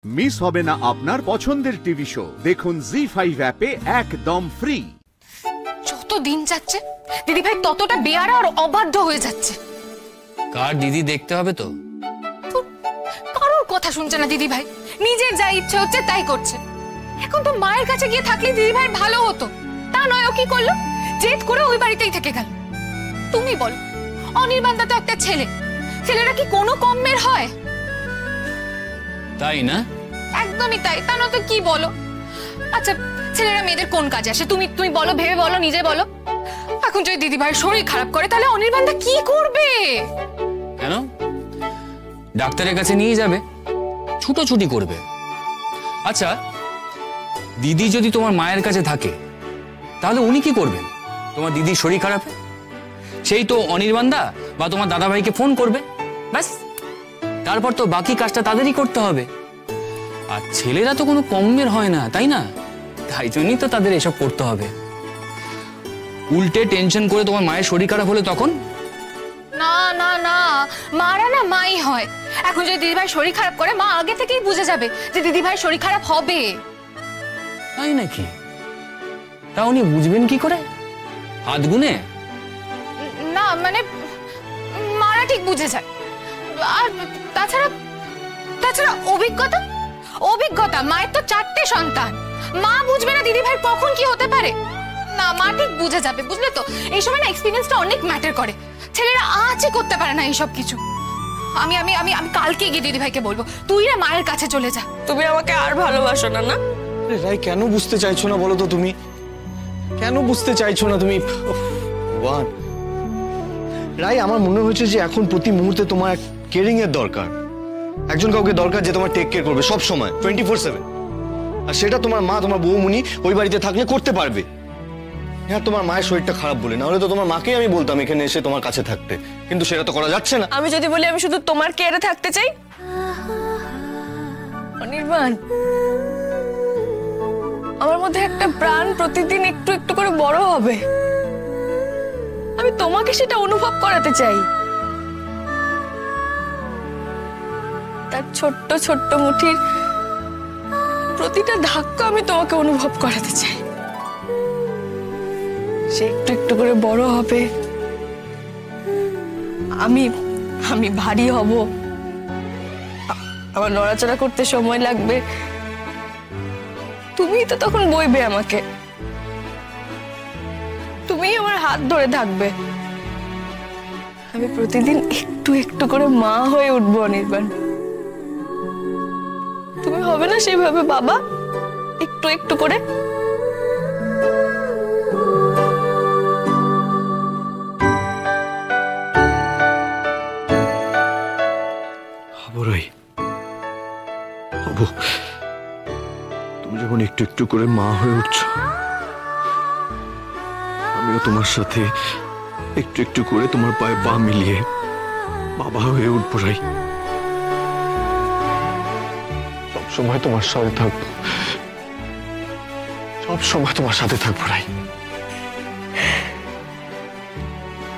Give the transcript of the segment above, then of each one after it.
Miss হবে না আপনার পছন্দের টিভি শো। দেখুন জি5 অ্যাপে একদম ফ্রি। যত দিন যাচ্ছে দিদি ভাই ততটা বেয়ারা আর অবাধ্য হয়ে যাচ্ছে। কার দিদি দেখতে হবে তো? কারোর কথা শুনছে না দিদি ভাই, নিজের যা ইচ্ছে হচ্ছে তাই করছে। এখন তো মায়ের কাছে গিয়ে থাকলে দিদি ভাই ভালো হতো, তা নয় ও কি করলো, জেদ করে ওই বাড়িতেই থেকে গেল। তুমি বলো, অনির্বাণদা তো একটা ছেলে, ছেলেরা কি কোনো কমের হয়? তাই না? একদমই তাই, তা না তো কি বলো? আচ্ছা ছেলেরা মেয়েদের কোন কাজে আসে তুমি তুমি বলো, ভেবে বলো, নিজে বলো। এখন যদি দিদি ভাইয়ের শরীর খারাপ করে তাহলে অনির্বাণদা কি করবে? কেন? ডাক্তারের কাছে নিয়ে যাবে, ছুটোছুটি করবে। আচ্ছা দিদি যদি তোমার মায়ের কাছে থাকে তাহলে উনি কি করবেন? তোমার দিদির শরীর খারাপে সেই তো অনির্বাণদা বা তোমার দাদা ভাইকে ফোন করবে, ব্যাস। তারপর তো বাকি কাজটা তাদেরই করতে হবে। আর ছেলেরা তো কোনো কমের হয় না, তাই না? তাই জন্যই তো তাদের এসব করতে হবে। উল্টে টেনশন করে তোমার মায়ের শরীর খারাপ হলে তখন? না না না, মারা না মাই হয়। এখন যদি দিদি ভাই শরীর খারাপ করে মা আগে থেকেই বুঝে যাবে যে দিদি ভাই শরীর খারাপ হবে। তাই নাকি? তা উনি বুঝবেন কি করে? হাত গুনে? না মানে মারা ঠিক বুঝে যায়। আর তাছাড়া তাছাড়া অভিজ্ঞতা অভিজ্ঞতা মায়ের তো 4টে সন্তান, মা বুঝবে না দিদি ভাই কখন কি হতে পারে? না, মা ঠিক বুঝে যাবে, বুঝলে তো? এই সময় না এক্সপেরিয়েন্সটা অনেক ম্যাটার করে। ছেলেরা আজই করতে পারে না এইসব কিছু। আমি আমি আমি আমি কালকে গিয়ে দিদি ভাইকে বলবো তুই না মায়ের কাছে চলে যা। তুমি আমাকে আর ভালোবাসো না? না রাই, কেন বুঝতে চাইছো না বলো তো? তুমি কেন বুঝতে চাইছো না তুমি? রাই, আমার মনে হচ্ছে যে এখন প্রতি মুহূর্তে তোমার কেয়ারিং এর দরকার। একজন কাউকে দরকার যে তোমার টেক কেয়ার করবে সব সময় 24/7। আর সেটা তোমার মা, তোমার বৌমনি ওই বাড়িতে থাকলে করতে পারবে। হ্যাঁ, তোমার মায়ের শরীরটা খারাপ বলে, না হলে তো তোমার মাকেই আমি বলতাম এখানে এসে তোমার কাছে থাকতে, কিন্তু সেটা তো করা যাচ্ছে না। আমি যদি বলি আমি শুধু তোমার কেয়ারে থাকতে চাই, অনির্বাণ, আমার মধ্যে একটা প্রাণ প্রতিদিন একটু একটু করে বড় হবে। আমি তোমাকে সেটা অনুভব করাতে চাই। তার ছোট্ট ছোট্ট মুঠির প্রতিটা ধাক্কা আমি তোমাকে অনুভব করাতে চাই। সে একটু একটু করে বড় হবে, আমি আমি ভারী হব, আমার নড়াচড়া করতে সময় লাগবে, তুমিই তো তখন বইবে আমাকে, তুমিই আমার হাত ধরে থাকবে। আমি প্রতিদিন একটু একটু করে মা হয়ে উঠবো অনির্বাণ। তুমি হবে না সেইভাবে বাবা, একটু একটু করে? তুমি যখন একটু একটু করে মা হয়ে উঠছো, আমিও তোমার সাথে একটু একটু করে তোমার পায়ে পা মিলিয়ে বাবা হয়ে উঠবো। রাই, সবসময় তোমার সাথে থাকবো, সবসময় তোমার সাথে থাকবো। রাই,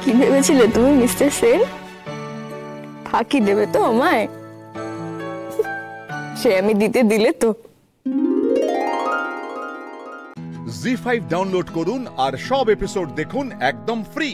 কি ভেবেছিলে তুমি মিস্টার সেন? ফাঁকি দেবে তো আমায়? সে আমি দিলে তো। জি5 ডাউনলোড করুন আর সব এপিসোড দেখুন একদম ফ্রি।